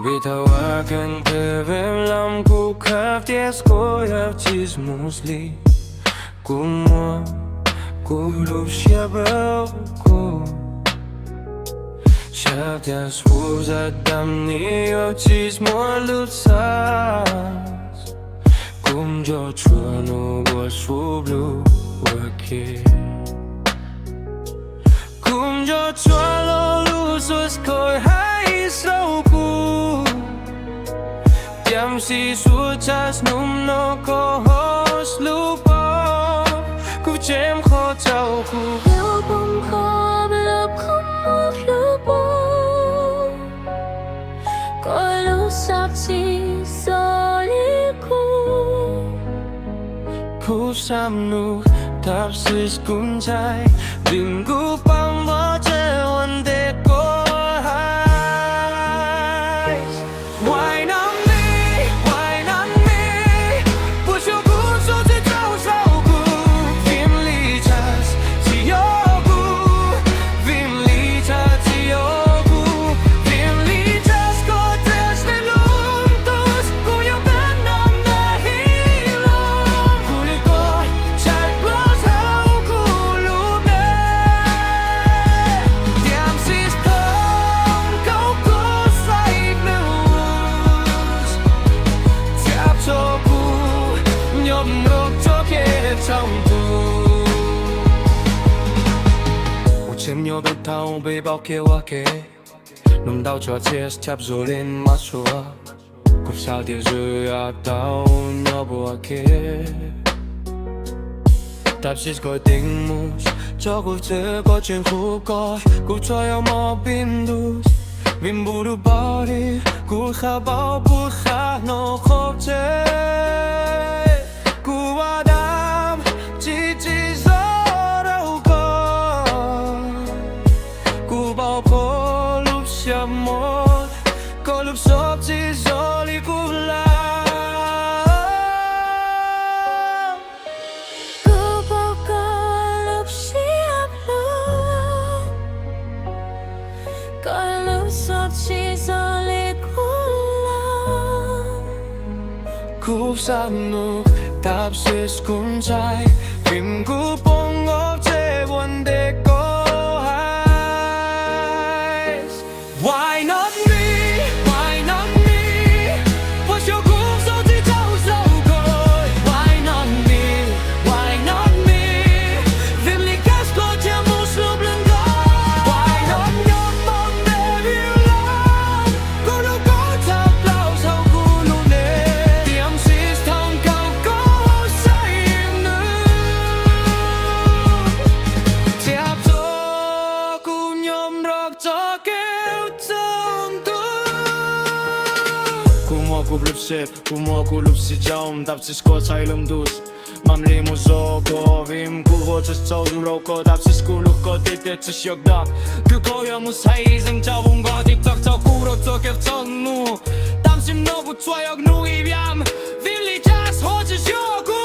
Bitawakan kevelam ku kafties ko явчись мусли Кумо кулуп щебелку Щадя свуза дамни явчись молюцас Кумджо чуану гошублю ваки Кумджо чуало лусус кой хай слоку Jamsi suchas num no ko hos lupa Ku chem kho chau ku Yêu bông khó lập không một lupa Coi lúc sắp chỉ so lý ku Ku sam nu tap sis kun chai Dim ku pang ba che one day ko hai Why not Xem nhau bên thao bê bao kêu à kê Nằm đau cho Tsis chắp rồi lên mắt xua Cục sao tiêu rơi à tao nhau bùa kê Tsis coi tình mùs Cho cuộc chơi có chuyện khúc coi Cục cho yêu mò bin dus Vim bù đu bao đi Cục khá bao bù khá nó khóc chê Cục à đam Chỉ gió đâu bao có lúc chạm một có lúc sắp chỉ gió li cũng là Có bao có lúc chạm một có lúc sắp chỉ gió li cũng là Cúp sam nu Tsis kun chai Phim cú bông ngọc chế buồn để có Why not me? Why not me? What's your groove so chỉ trâu sâu côi Why not me? Why not me? Vim li gas có chém một slub lên gói Why not nhom mong để yêu lòng Cô đâu có thập lâu sau cô luôn nè Tiêm Tsis thông cầu có say im nữ Chẹp cho cô nhom rọc cho kê Ku blub sip, ku lub si jaum Tsis ko chai lum dus Mam li mu zo ko Vim ku ho chis chau du ro ko Tsis ku luk ko tit chis yok dak Ku ko ya mu sai zing chau vung ko Tik tak chau ku ro cho kef chong nu Sim no ku chua yok nu i viam Vim li jas ho chis yok ku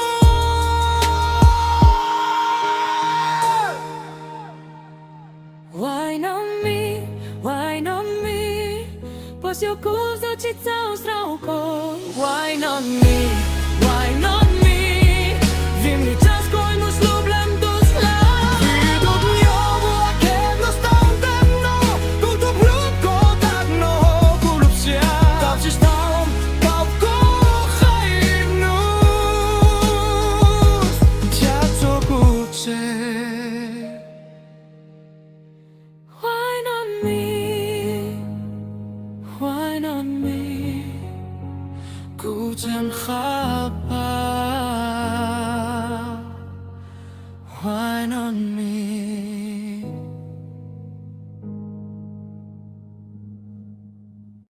Why not me? Why not me? Pois eu gosto de tão strauco Why not me?